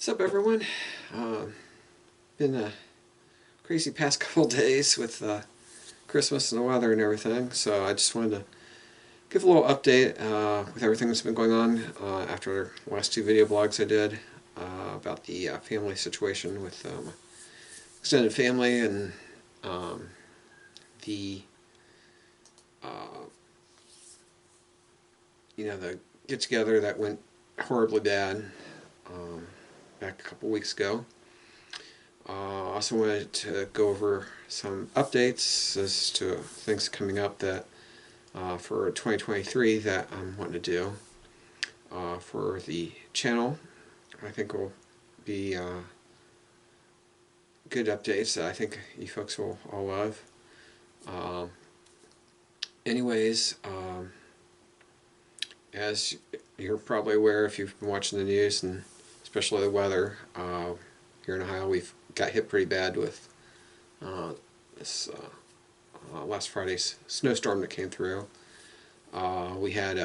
What's up, everyone? Been a crazy past couple days with Christmas and the weather and everything, so I just wanted to give a little update with everything that's been going on after the last two video blogs I did about the family situation with extended family and the uh, the get-together that went horribly bad back a couple weeks ago. I also wanted to go over some updates as to things coming up that for 2023 that I'm wanting to do for the channel. I think will be good updates that I think you folks will all love. Um, anyways, as you're probably aware if you've been watching the news and especially the weather, here in Ohio we've got hit pretty bad with this last Friday's snowstorm that came through. We had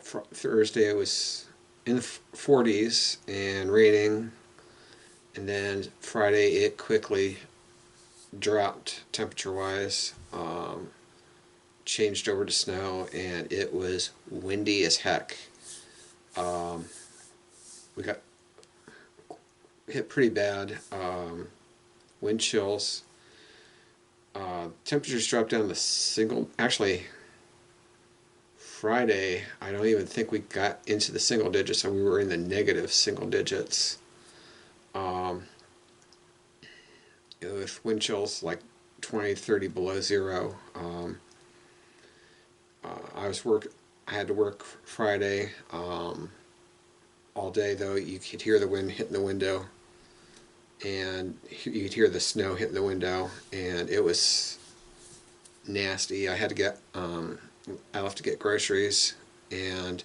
Thursday it was in the 40s and raining, and then Friday it quickly dropped temperature-wise, changed over to snow, and it was windy as heck. We got hit pretty bad. Wind chills. Temperatures dropped down to actually Friday I don't even think we got into the single digits, so we were in the negative single digits. With wind chills like 20, 30 below zero. I had to work Friday all day, though. You could hear the wind hitting the window, and you could hear the snow hitting the window, and it was nasty. I had to get I left to get groceries, and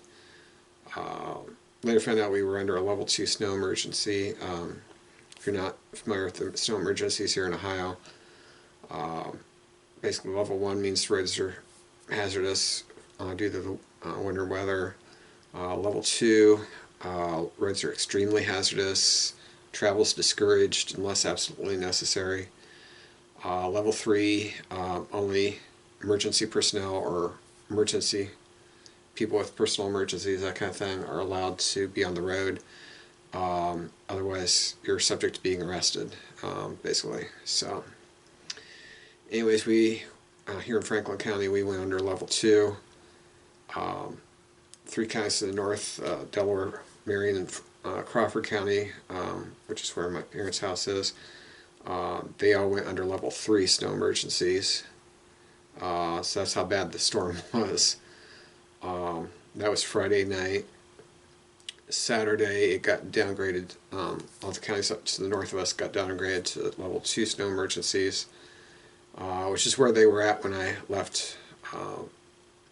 later found out we were under a level 2 snow emergency. If you're not familiar with the snow emergencies here in Ohio, basically level 1 means roads are hazardous due to the winter weather. Level 2, roads are extremely hazardous. Travel is discouraged unless absolutely necessary. Level 3, only emergency personnel or emergency people with personal emergencies, that kind of thing, are allowed to be on the road. Otherwise, you're subject to being arrested, basically. So, anyways, we here in Franklin County, we went under level 2. 3 counties to the north, Delaware, Marion, and Crawford County, which is where my parents' house is, they all went under level 3 snow emergencies. So that's how bad the storm was. That was Friday night. Saturday it got downgraded. All the counties up to the north of us got downgraded to level 2 snow emergencies, which is where they were at when I left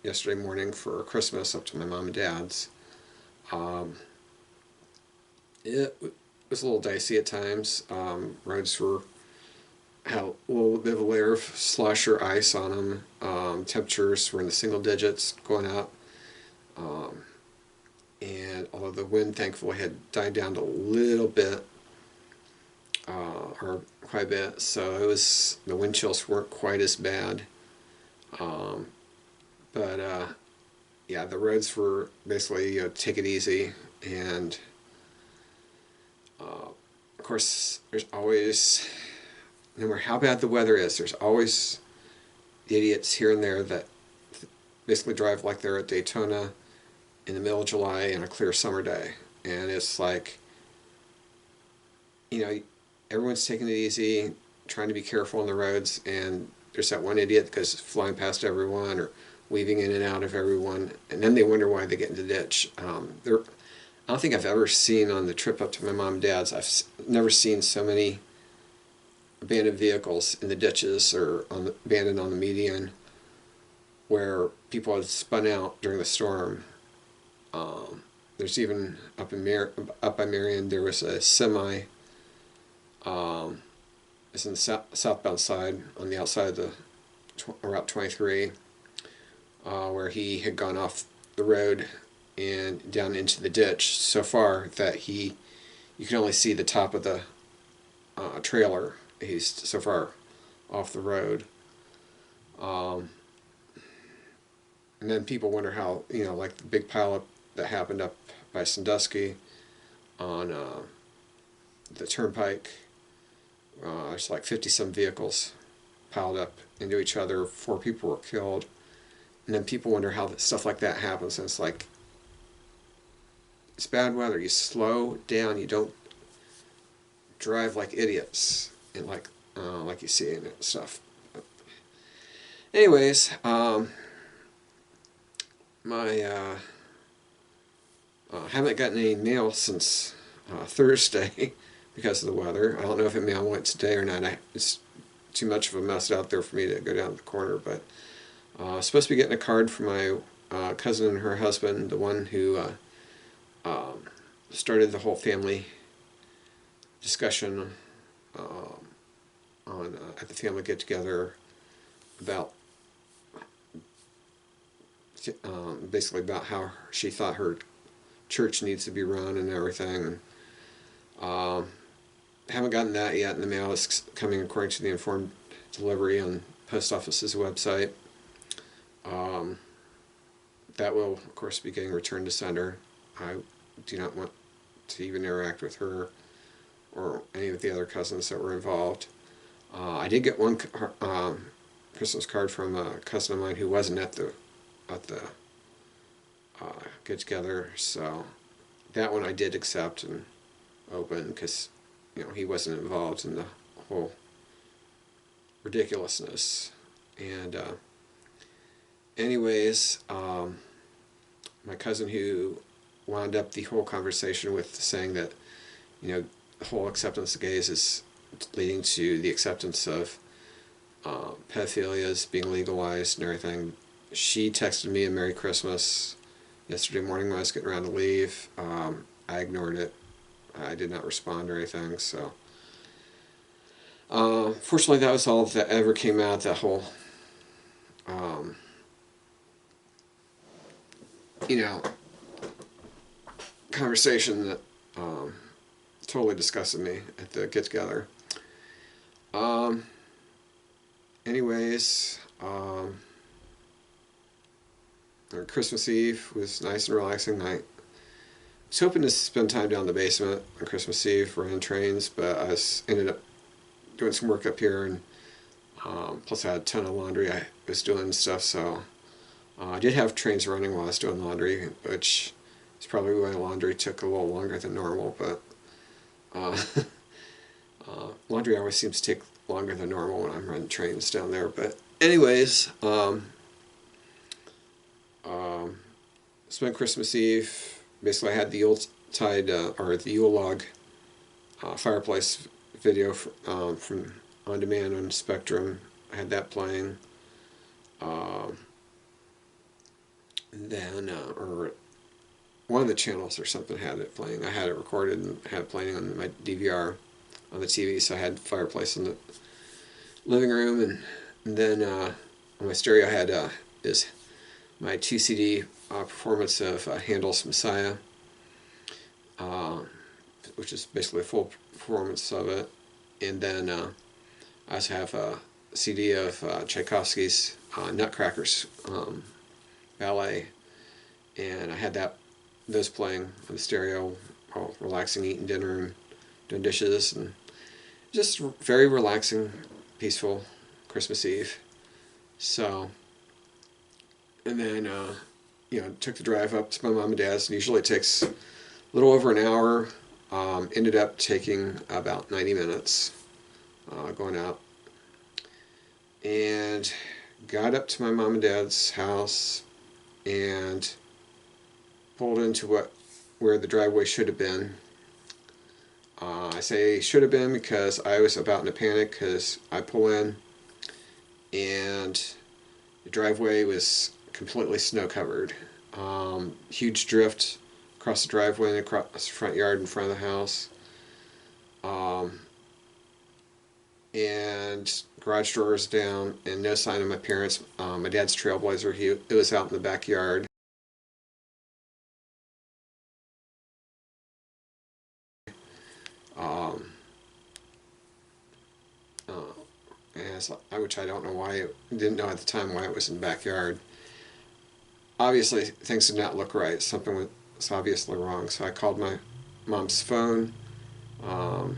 yesterday morning for Christmas up to my mom and dad's. It was a little dicey at times. Roads had a little bit of a layer of slush or ice on them. Temperatures were in the single digits going up. And although the wind thankfully had died down to a little bit, or quite a bit, so the wind chills weren't quite as bad. But yeah, the roads were basically take it easy, and of course there's always, no matter how bad the weather is, there's always idiots here and there that basically drive like they're at Daytona in the middle of July in a clear summer day. And it's like, everyone's taking it easy, trying to be careful on the roads, and there's that one idiot that goes flying past everyone or weaving in and out of everyone, and then they wonder why they get in the ditch. I don't think I've ever seen on the trip up to my mom and dad's, I've never seen so many abandoned vehicles in the ditches or abandoned on the median where people had spun out during the storm. There's even up by Marion, there was a semi. It's in the southbound side on the outside of the Route 23, where he had gone off the road and down into the ditch so far that you can only see the top of the trailer. He's so far off the road. And then people wonder how, like the big pileup that happened up by Sandusky on the turnpike. There's like 50-some vehicles piled up into each other. 4 people were killed. And then people wonder how stuff like that happens. And it's like, it's bad weather. You slow down. You don't drive like idiots and like you see in stuff. Anyways, my haven't gotten any mail since Thursday because of the weather. I don't know if the mail went today or not. It's too much of a mess out there for me to go down the corner, but supposed to be getting a card from my cousin and her husband, the one who started the whole family discussion on at the family get-together about basically about how she thought her church needs to be run and everything. Haven't gotten that yet in the mail. It's coming according to the informed delivery on post office's website. That will, of course, be getting returned to sender. I do not want to even interact with her or any of the other cousins that were involved. I did get one Christmas card from a cousin of mine who wasn't at the get together, so that one I did accept and open because he wasn't involved in the whole ridiculousness. And anyways, my cousin who wound up the whole conversation with saying that the whole acceptance of gays is leading to the acceptance of pedophilia being legalized and everything. She texted me a Merry Christmas yesterday morning when I was getting around to leave. I ignored it. I did not respond or anything. So, fortunately, that was all that ever came out. That whole, conversation that totally disgusted me at the get-together. Anyways, Christmas Eve was nice and relaxing night. I was hoping to spend time down in the basement on Christmas Eve running trains, but I ended up doing some work up here, and plus I had a ton of laundry I was doing stuff, so I did have trains running while I was doing laundry, which is probably why laundry took a little longer than normal, but laundry always seems to take longer than normal when I'm running trains down there. But anyways, spent Christmas Eve. Basically, I had the Yuletide or the Yule log fireplace video from On Demand on Spectrum. I had that playing. Then, or one of the channels or something had it playing. I had it recorded and had it playing on my DVR on the TV, so I had fireplace in the living room, and then on my stereo I had is my 2 CD performance of Handel's Messiah, which is basically a full performance of it, and then I also have a CD of Tchaikovsky's Nutcrackers ballet, and I had those playing on the stereo while relaxing, eating dinner, and doing dishes, and just very relaxing, peaceful Christmas Eve. So, and then took the drive up to my mom and dad's, and usually it takes a little over an hour. Ended up taking about 90 minutes going out, and got up to my mom and dad's house and pulled into where the driveway should have been. I say should have been because I was about in a panic, because I pull in and the driveway was completely snow covered. Huge drift across the driveway and across the front yard in front of the house. And garage doors down, and no sign of my parents. My dad's Trailblazer, it was out in the backyard. Um, which I don't know why, didn't know at the time why it was in the backyard. Obviously, things did not look right. Something was obviously wrong. So I called my mom's phone. So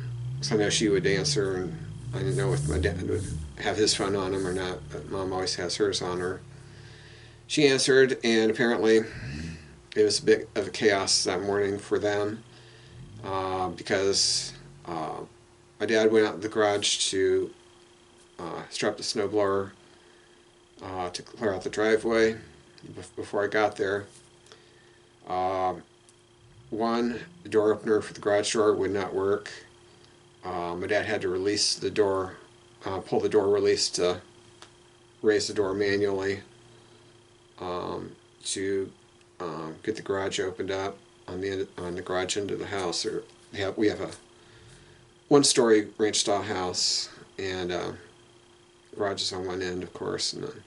I know she would answer, and I didn't know if my dad would have his phone on him or not, but Mom always has hers on her. She answered, and apparently it was a bit of a chaos that morning for them because my dad went out in the garage to strap the snowblower to clear out the driveway. Before I got there, one, the door opener for the garage door would not work. My dad had to release the door, pull the door release to raise the door manually to get the garage opened up on the garage end of the house. We have a one-story ranch style house, and garage is on one end, of course. And then,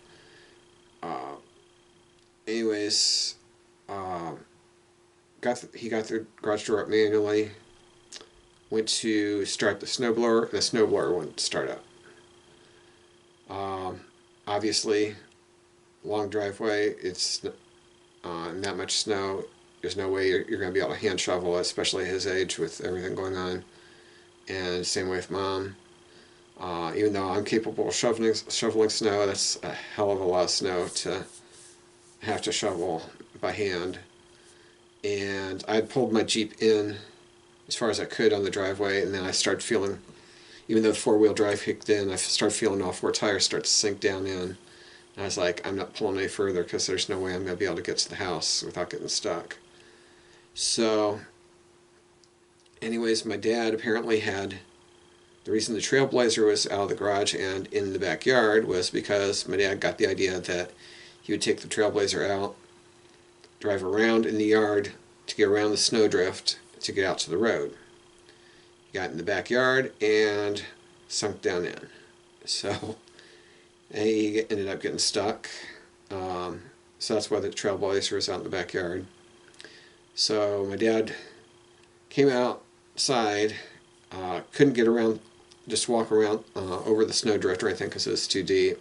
anyways, he got the garage door up manually. Went to start the snowblower, and the snowblower wouldn't start up. Obviously, long driveway. It's not much snow. There's no way you're going to be able to hand shovel, especially his age with everything going on. And same way with Mom. Even though I'm capable of shoveling snow, that's a hell of a lot of snow to have to shovel by hand. And I had pulled my Jeep in as far as I could on the driveway, and then I started feeling, even though the four-wheel drive kicked in, I started feeling all four tires start to sink down in. And I was like, I'm not pulling any further because there's no way I'm going to be able to get to the house without getting stuck. So, anyways, my dad apparently had, the reason the Trailblazer was out of the garage and in the backyard was because my dad got the idea that he would take the Trailblazer out, drive around in the yard to get around the snowdrift to get out to the road. He got in the backyard and sunk down in. So he ended up getting stuck. So that's why the Trailblazer was out in the backyard. So my dad came outside, couldn't get around, just walk around over the snowdrift or anything because it was too deep.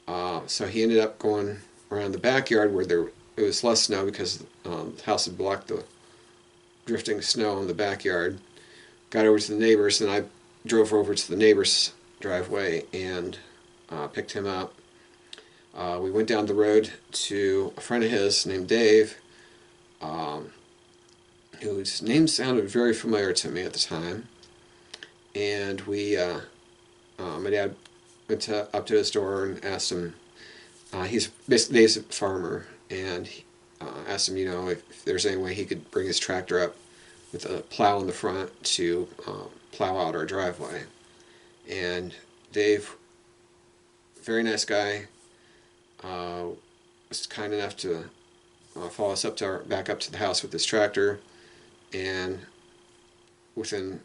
So he ended up going around the backyard where it was less snow because the house had blocked the drifting snow in the backyard. Got over to the neighbors, and I drove over to the neighbor's driveway and picked him up. We went down the road to a friend of his named Dave, whose name sounded very familiar to me at the time. And my dad went up to his door and asked him, Dave's a farmer, and asked him, if there's any way he could bring his tractor up with a plow in the front to plow out our driveway. And Dave, very nice guy, was kind enough to follow us back up to the house with his tractor, and within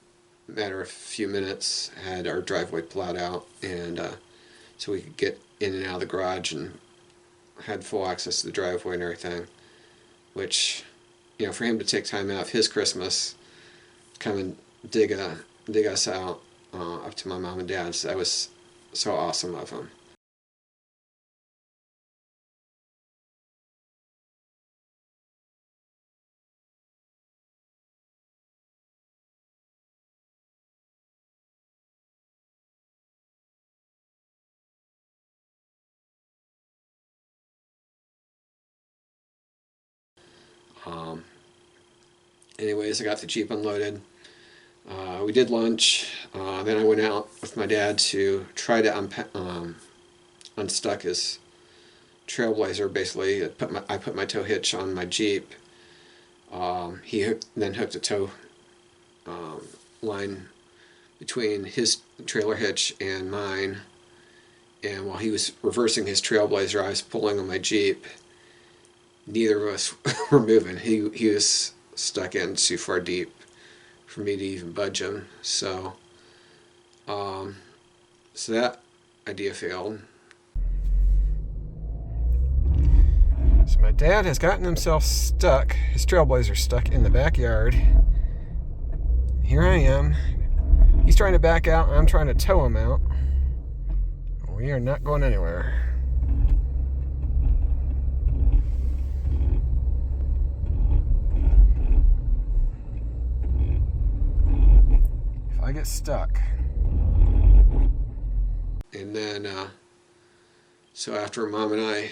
a matter of a few minutes had our driveway plowed out, and so we could get in and out of the garage and had full access to the driveway and everything, which, for him to take time out of his Christmas to come and dig us out up to my mom and dad's, that was so awesome of him. Anyways, I got the Jeep unloaded. We did lunch. Then I went out with my dad to try to unstuck his Trailblazer. Basically, I put my tow hitch on my Jeep. He hooked a tow line between his trailer hitch and mine. And while he was reversing his Trailblazer, I was pulling on my Jeep. Neither of us were moving. He was stuck in too far deep for me to even budge him. So that idea failed. So my dad has gotten himself stuck, his Trailblazer stuck in the backyard. here I am. He's trying to back out, and I'm trying to tow him out. We are not going anywhere. If I get stuck. And then, so after Mom and I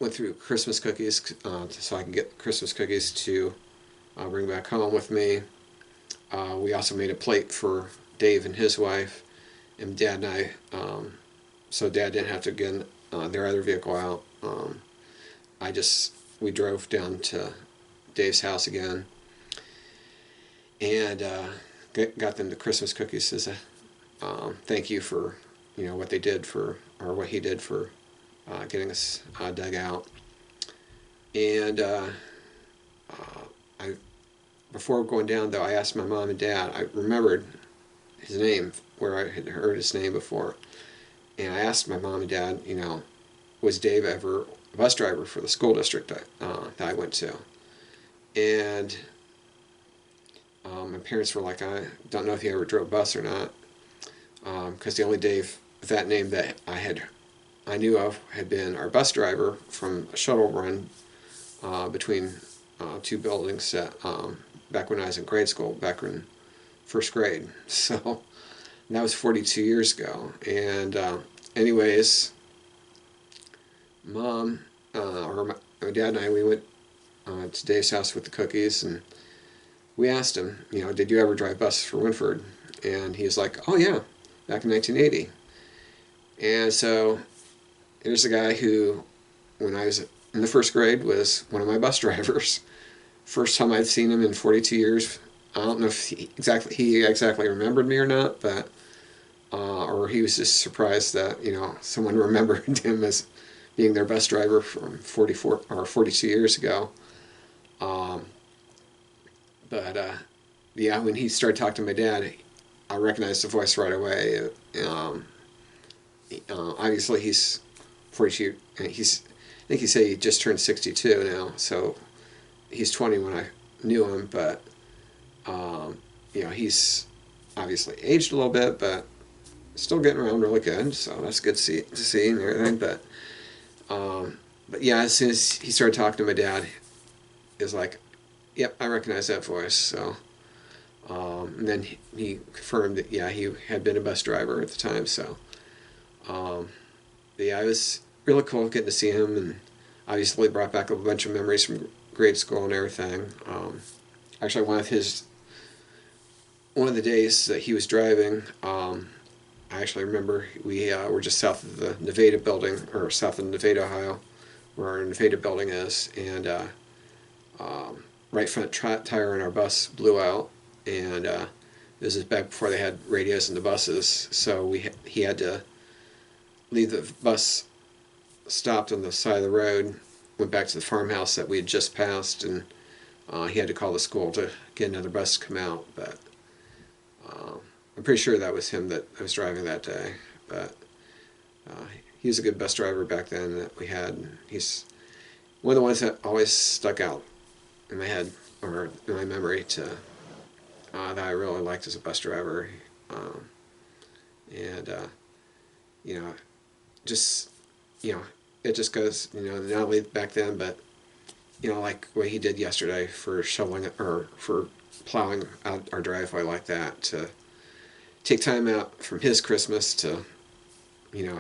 went through Christmas cookies, so I can get Christmas cookies to bring back home with me. We also made a plate for Dave and his wife, and Dad and I, so Dad didn't have to get their other vehicle out. We drove down to Dave's house again, and got them the Christmas cookies as a thank you for what they did for, or what he did for getting us dug out. And before going down, though, I asked my mom and dad. I remembered his name, where I had heard his name before, and I asked my mom and dad, was Dave ever a bus driver for the school district that I went to? And my parents were like, I don't know if he ever drove a bus or not, because the only Dave with that name that I knew of had been our bus driver from a shuttle run between two buildings back when I was in grade school, back in first grade. So that was 42 years ago. And anyways, my dad and I, we went to Dave's house with the cookies, and we asked him, did you ever drive buses for Winford? And he was like, oh yeah, back in 1980. And so here's a guy who, when I was in the first grade, was one of my bus drivers. First time I'd seen him in 42 years. I don't know if he exactly remembered me or not, but or he was just surprised that someone remembered him as being their bus driver from 44 or 42 years ago. Yeah, when he started talking to my dad, I recognized the voice right away. Obviously, he's 42. I think he said he just turned 62 now, so he's 20 when I knew him. But he's obviously aged a little bit, but still getting around really good. So that's good to see and everything. But yeah, as soon as he started talking to my dad, it was like, yep, I recognize that voice. So. And then he confirmed that, yeah, he had been a bus driver at the time. So, yeah, it was really cool getting to see him, and obviously brought back a bunch of memories from grade school and everything. Actually, one of the days that he was driving, I actually remember we were just south of the Nevada building, or south of Nevada, Ohio, where our Nevada building is, and right front tire on our bus blew out. And this is back before they had radios in the buses, so he had to leave the bus stopped on the side of the road, went back to the farmhouse that we had just passed, and he had to call the school to get another bus to come out. But I'm pretty sure that was him that was driving that day. But he was a good bus driver back then that we had. He's one of the ones that always stuck out in my head, or in my memory, that I really liked as a bus driver. Just, it just goes, not only back then, but, like what he did yesterday for shoveling, or for plowing out our driveway like that, to take time out from his Christmas to,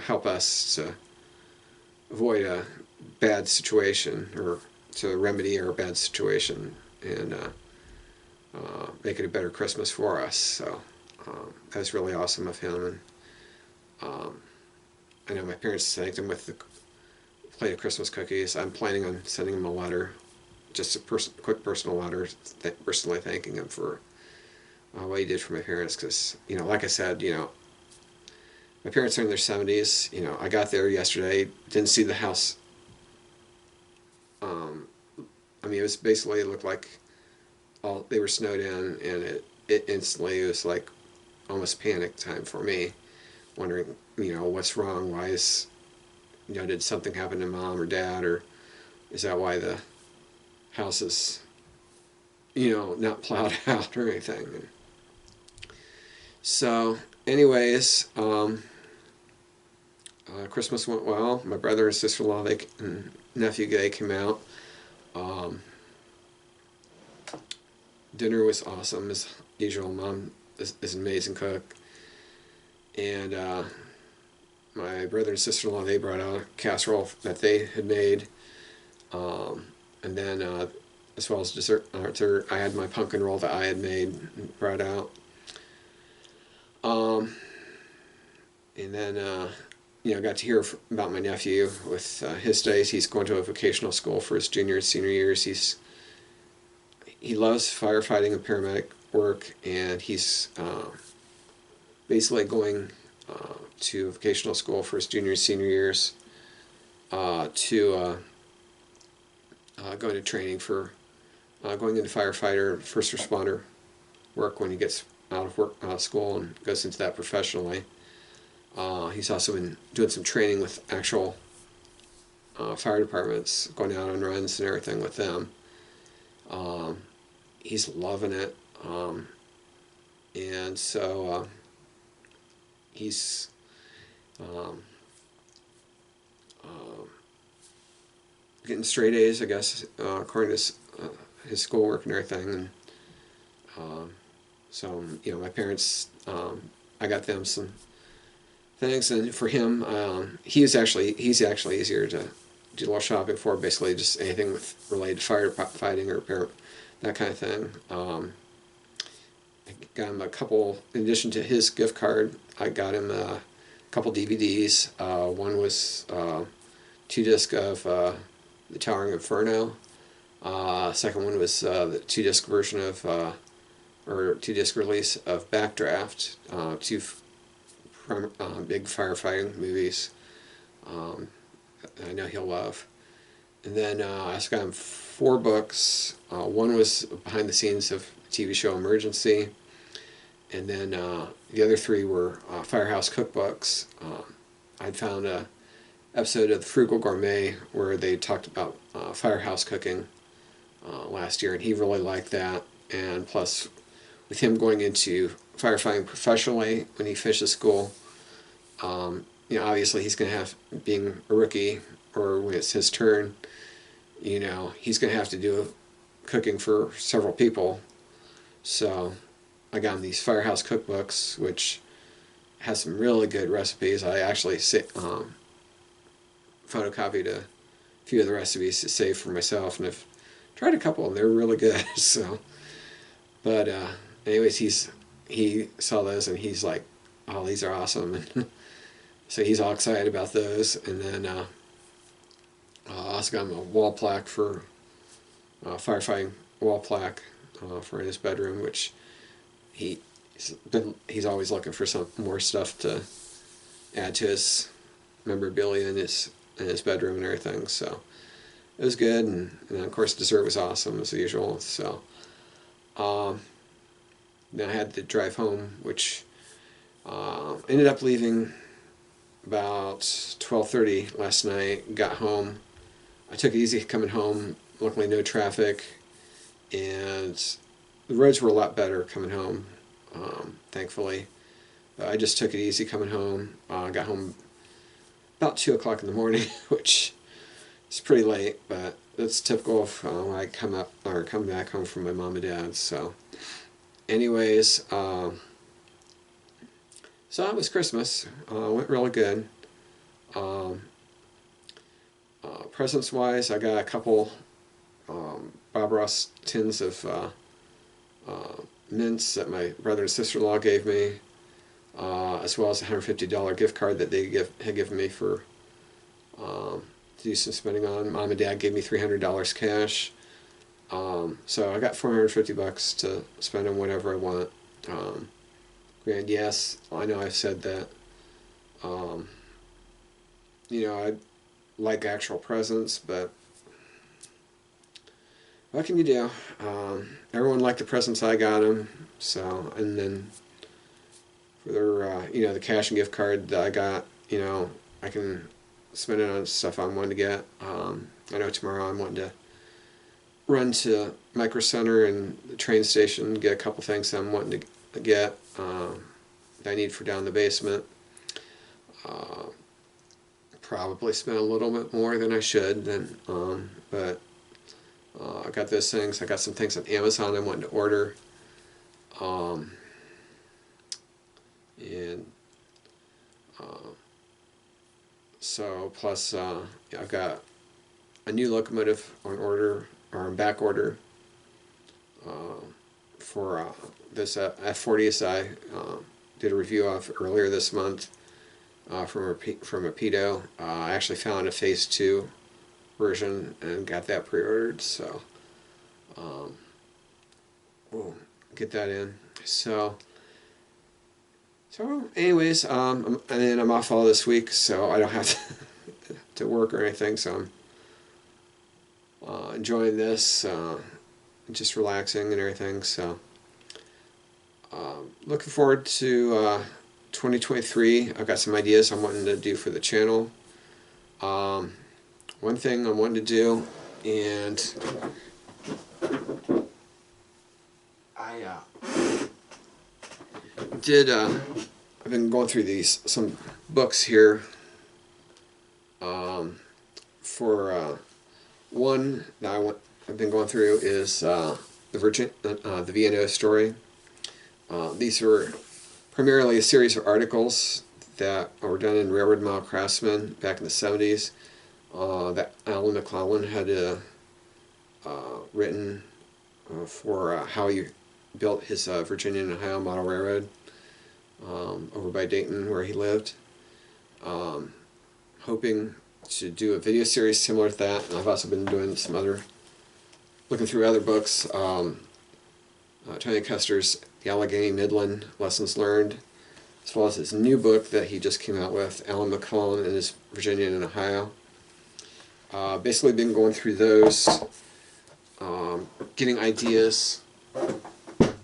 help us to avoid a bad situation, or to remedy our bad situation, and make it a better Christmas for us. So that was really awesome of him. And I know my parents thanked him with the plate of Christmas cookies. I'm planning on sending him a letter, just a quick personal letter, personally thanking him for what he did for my parents. Because, like I said, my parents are in their 70s. I got there yesterday, didn't see the house. It was basically, it looked like they were snowed in, and it instantly, it was like almost panic time for me, wondering, what's wrong? Why is, did something happen to Mom or Dad, or is that why the house is, not plowed out or anything. So, anyways, Christmas went well. My brother and sister-in-law, and nephew, they came out. Um, Dinner was awesome as usual. Mom is an amazing cook, and my brother and sister-in-law, they brought out a casserole that they had made, and then as well as dessert, I had my pumpkin roll that I had made and brought out. And then got to hear about my nephew with his days. He's going to a vocational school for his junior and senior years. He loves firefighting and paramedic work, and he's basically going to vocational school for his junior and senior years to going to training for going into firefighter, first responder work when he gets out of school and goes into that professionally. He's also been doing some training with actual fire departments, going out on runs and everything with them. He's loving it, and so he's getting straight A's, I guess, according to his schoolwork and everything. And so, my parents, I got them some things, and for him, he's actually easier to do a little shopping for. Basically, just anything related to firefighting or that kind of thing. I got him a couple, in addition to his gift card, I got him a couple DVDs. One was 2-disc of The Towering Inferno. Second one was the 2-disc version of, or 2-disc release of Backdraft, two big firefighting movies I know he'll love. And then I also got him 4 books. One was behind the scenes of the TV show Emergency, and then the other 3 were Firehouse cookbooks. I'd found a episode of The Frugal Gourmet where they talked about firehouse cooking last year, and he really liked that. And plus, with him going into firefighting professionally when he finishes school, obviously he's going to have, being a rookie, or when it's his turn, he's going to have to do cooking for several people. So I got him these Firehouse cookbooks, which has some really good recipes. I actually photocopied a few of the recipes to save for myself, and I've tried a couple, and they're really good. So, but anyways, he saw those, and he's like, "Oh, these are awesome!" And so he's all excited about those. And then I also got him a wall plaque for firefighting wall plaque for in his bedroom, which he's always looking for some more stuff to add to his memorabilia in his bedroom and everything. So it was good, and then of course dessert was awesome as usual. So then I had to drive home, which ended up leaving about 12:30 last night. Got home. I took it easy coming home. Luckily, no traffic, and the roads were a lot better coming home, thankfully. I just took it easy coming home. Got home about 2 o'clock in the morning, which is pretty late, but that's typical of when I come back home from my mom and dad. So, anyways, so it was Christmas. Went really good. Presents-wise, I got a couple Bob Ross tins of mints that my brother and sister-in-law gave me, as well as a $150 gift card that they had given me for to do some spending on. Mom and Dad gave me $300 cash, so I got $450 to spend on whatever I want. And yes, I know I've said that. I like actual presents, but what can you do? Everyone liked the presents I got them. So, and then for their, the cash and gift card that I got, I can spend it on stuff I'm wanting to get. I know tomorrow I'm wanting to run to Micro Center and the train station, get a couple things I'm wanting to get that I need for down in the basement. Probably spent a little bit more than I should, but I got those things. I got some things on Amazon I wanted to order. And so plus I've got a new locomotive on order, or on back order, for this F40S I did a review of earlier this month, from Rapido. I actually found a Phase 2 version and got that pre-ordered, so we'll get that in. So anyways, and then I'm off all this week, so I don't have to work or anything, so I'm enjoying this, just relaxing and everything. So looking forward to 2023. I've got some ideas I'm wanting to do for the channel. One thing I'm wanting to do, and I've been going through some books here. For one that I've been going through is the V&O story. These were primarily a series of articles that were done in Railroad Mile Craftsman back in the 70s, that Alan McClellan had written for how he built his Virginia and Ohio Model Railroad over by Dayton, where he lived. Hoping to do a video series similar to that, and I've also been doing looking through other books. Tony Custer's The Allegheny Midland Lessons Learned, as well as his new book that he just came out with, Alan McClellan and his Virginia and Ohio. Basically been going through those, getting ideas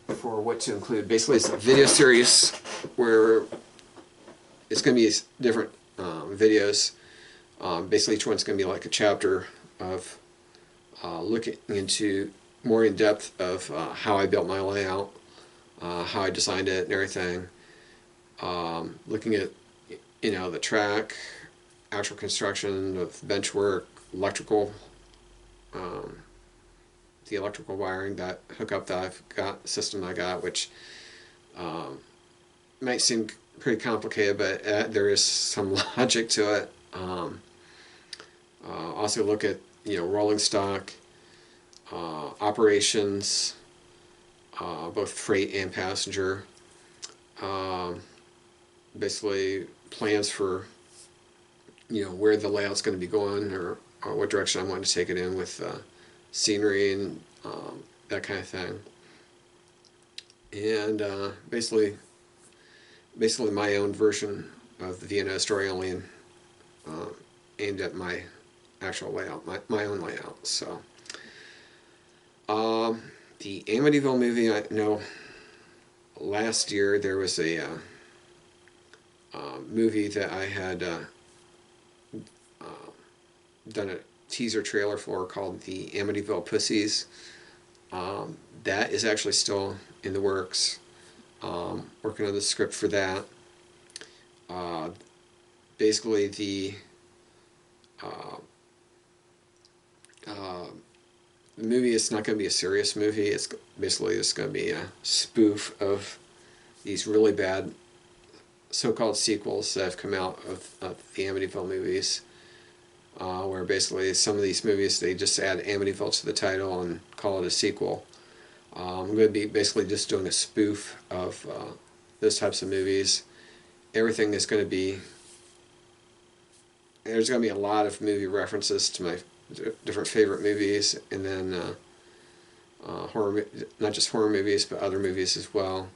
for what to include. Basically it's a video series where it's going to be different videos. Basically each one's going to be like a chapter of looking into more in depth of how I built my layout, how I designed it and everything. Looking at, the track, actual construction of bench work, electrical, the electrical wiring, that hookup that I've got, system I got, which might seem pretty complicated, but there is some logic to it. Also look at, rolling stock, operations, both freight and passenger. Basically plans for, where the layout's going to be going, or what direction I want to take it in with scenery and that kind of thing. And basically my own version of the V&O story, only aimed at my actual layout, my own layout. So the Amityville movie, I know last year there was a movie that I had done a teaser trailer for called The Amityville Pussies. That is actually still in the works. Working on the script for that. Basically the movie is not going to be a serious movie. It's basically just going to be a spoof of these really bad so-called sequels that have come out of the Amityville movies, where basically some of these movies, they just add Amityville to the title and call it a sequel. I'm going to be basically just doing a spoof of those types of movies. Everything is going to be, there's going to be a lot of movie references to my different favorite movies, and then horror, not just horror movies, but other movies as well.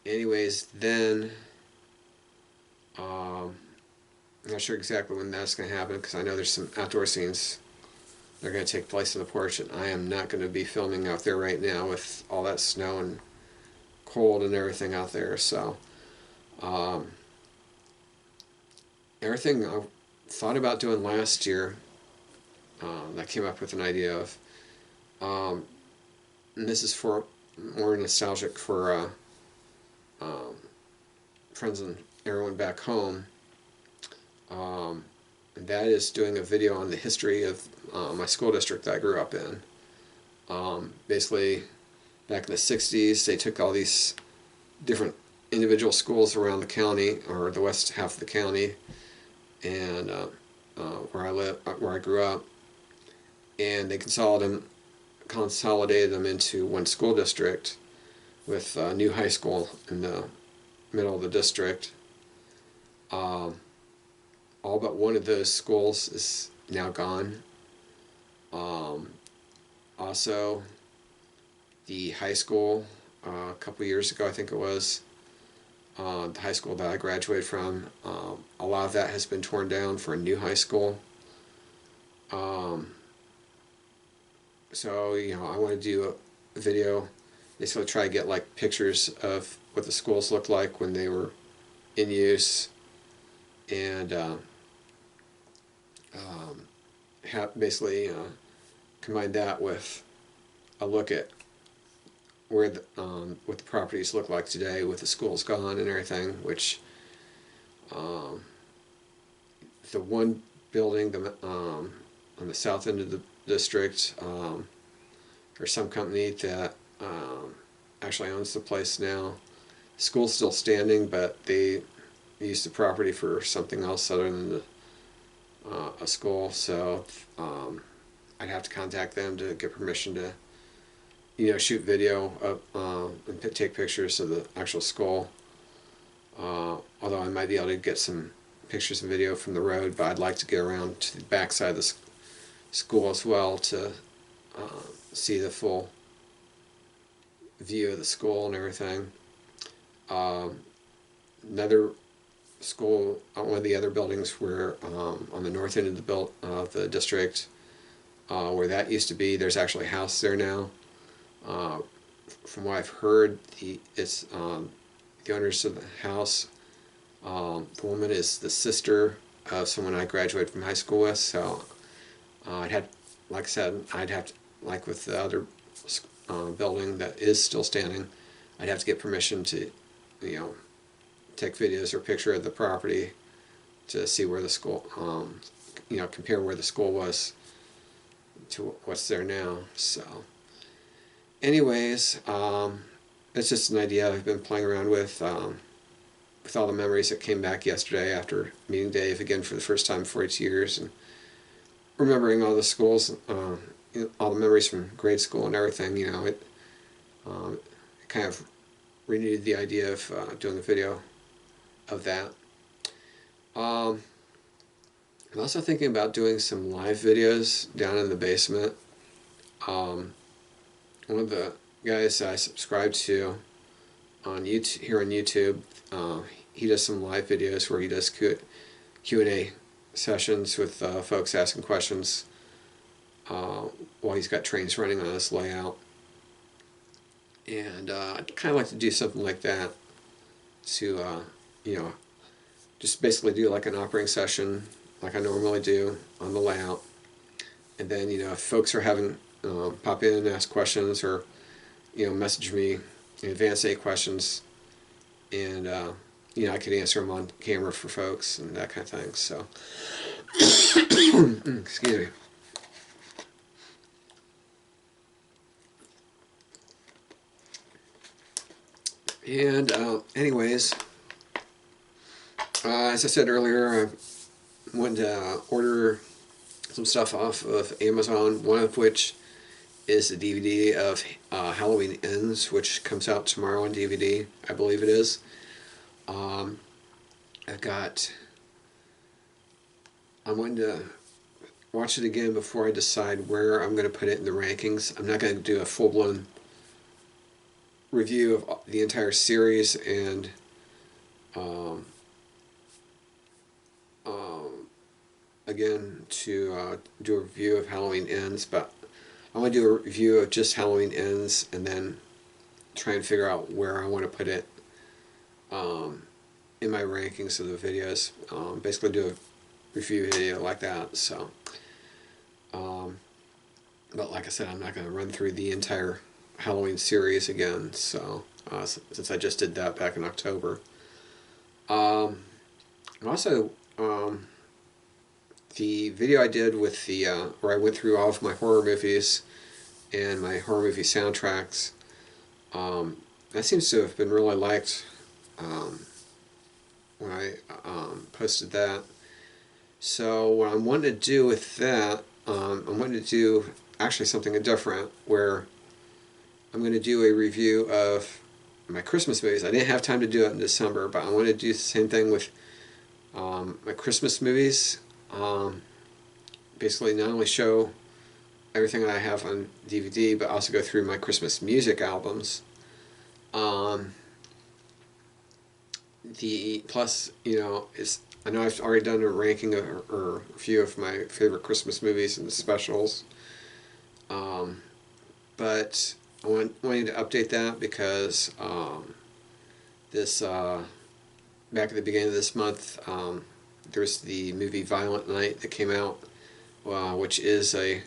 Anyways, then I'm not sure exactly when that's going to happen, because I know there's some outdoor scenes that are going to take place on the porch, and I am not going to be filming out there right now with all that snow and cold and everything out there. So everything I thought about doing last year, I came up with an idea of. And this is for more nostalgic for friends and everyone back home. And that is doing a video on the history of my school district that I grew up in. Basically, back in the 60s, they took all these different individual schools around the county, or the west half of the county, and where I grew up, and they consolidated them into one school district with a new high school in the middle of the district. All but one of those schools is now gone. Also, the high school, a couple years ago I think it was, the high school that I graduated from, a lot of that has been torn down for a new high school. So, I want to do a video, basically try to get like pictures of what the schools looked like when they were in use, and basically combine that with a look at where what the properties look like today with the schools gone and everything, which the one building on the south end of the district, there's some company that actually owns the place now. The school's still standing, but they used the property for something else other than a school, so I'd have to contact them to get permission to shoot video of, and take pictures of the actual school. Although I might be able to get some pictures and video from the road, but I'd like to get around to the back side of the school as well to see the full view of the school and everything. Another school, one of the other buildings were on the north end of the district, where that used to be. There's actually a house there now. From what I've heard, the owners of the house, the woman is the sister of someone I graduated from high school with. So like I said, I'd have to, like with the other building that is still standing, I'd have to get permission to, take videos or picture of the property to see where the school, compare where the school was to what's there now. So anyways, it's just an idea I've been playing around with all the memories that came back yesterday after meeting Dave again for the first time in 42 years, and remembering all the schools, all the memories from grade school and everything. It kind of renewed the idea of doing a video of that. I'm also thinking about doing some live videos down in the basement. One of the guys I subscribe to on YouTube, here on YouTube, he does some live videos where he does Q&A sessions with folks asking questions while he's got trains running on this layout. And I'd kind of like to do something like that to, just basically do like an operating session like I normally do on the layout. And then, if folks are having, pop in and ask questions, or, message me in advance any questions, and, I could answer them on camera for folks and that kind of thing. So, excuse me. And anyways, as I said earlier, I went to order some stuff off of Amazon, one of which is the DVD of Halloween Ends, which comes out tomorrow on DVD, I believe it is. I'm going to watch it again before I decide where I'm going to put it in the rankings. I'm not going to do a full-blown review of the entire series and again to do a review of Halloween Ends, but I want to do a review of just Halloween Ends and then try and figure out where I want to put it in my rankings of the videos. Basically do a review video like that. So But like I said, I'm not going to run through the entire Halloween series again. So since I just did that back in October, also the video I did with the where I went through all of my horror movies and my horror movie soundtracks. That seems to have been really liked when I posted that. So what I'm wanting to do with that, I'm wanting to do actually something different, where I'm going to do a review of my Christmas movies. I didn't have time to do it in December, but I want to do the same thing with my Christmas movies. Basically not only show everything that I have on DVD, but also go through my Christmas music albums. The plus, is I know I've already done a ranking or a few of my favorite Christmas movies and the specials, but I wanted to update that because this back at the beginning of this month, there's the movie Violent Night that came out, which is a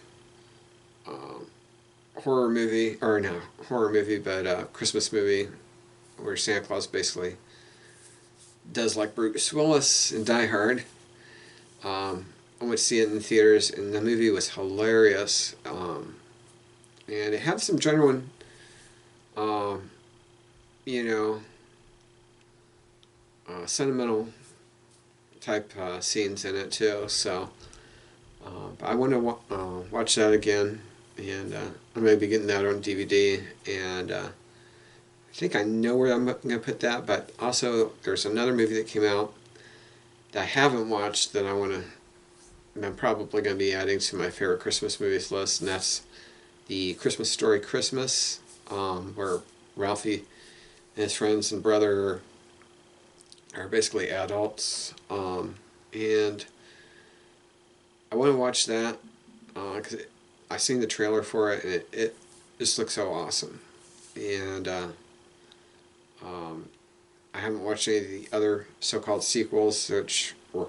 horror movie, or no horror movie, but a Christmas movie where Santa Claus basically does like Bruce Willis in Die Hard. I went to see it in theaters, and the movie was hilarious. And it had some genuine, you know, sentimental type scenes in it too. So I want to watch that again, and I'm going to be getting that on DVD. And I think I know where I'm going to put that. But also, there's another movie that came out that I haven't watched that I'm probably going to be adding to my favorite Christmas movies list, and that's the Christmas Story Christmas, where Ralphie and his friends and brother are basically adults, and I want to watch that because I seen the trailer for it, and it just looks so awesome. And I haven't watched any of the other so-called sequels, which were,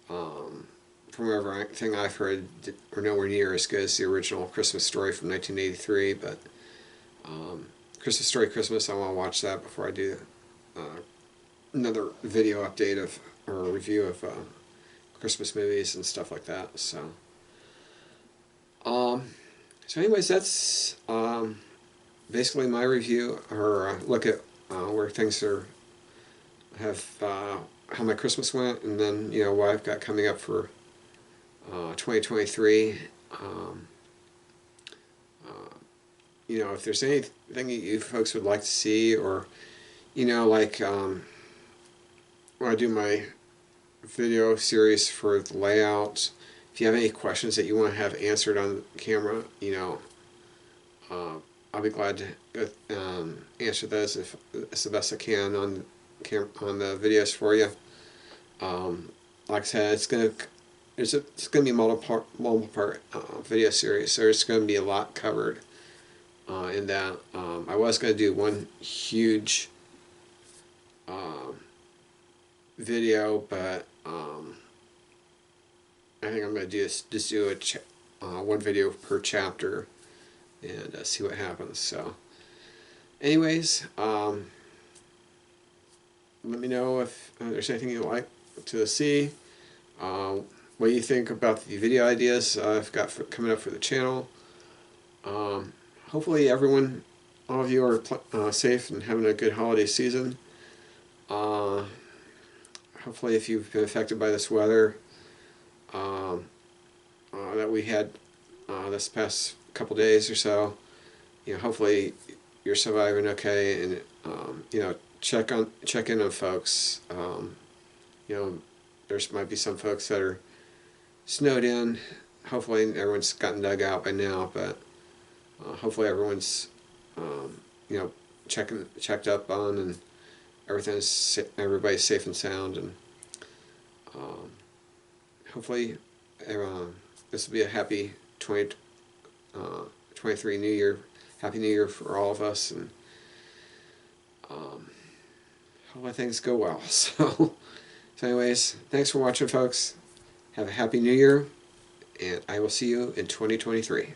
from everything I've heard, are nowhere near as good as the original Christmas Story from 1983. But Christmas Story Christmas, I want to watch that before I do another video update of or a review of Christmas movies and stuff like that. So, anyways, that's basically my review or look at where things how my Christmas went, and then what I've got coming up for 2023. If there's anything you folks would like to see, or like when I do my video series for the layout, if you have any questions that you want to have answered on camera, I'll be glad to answer those if it's the best I can on the videos for you. Like I said, it's gonna be a multiple part video series, so there's gonna be a lot covered in that. I was gonna do one huge video, but I think I'm gonna just do one video per chapter and see what happens. So, anyways, let me know if there's anything you'd like to see. What you think about the video ideas I've got coming up for the channel. Hopefully all of you are safe and having a good holiday season. Hopefully if you've been affected by this weather that we had this past couple days or so, hopefully you're surviving okay, and check in on folks. There's might be some folks that are snowed in. Hopefully everyone's gotten dug out by now, but hopefully everyone's checked up on, and everybody's safe and sound, and hopefully this will be a happy 2023 New Year. Happy New Year for all of us, and hopefully things go well. So anyways, thanks for watching, folks. Have a happy New Year, and I will see you in 2023.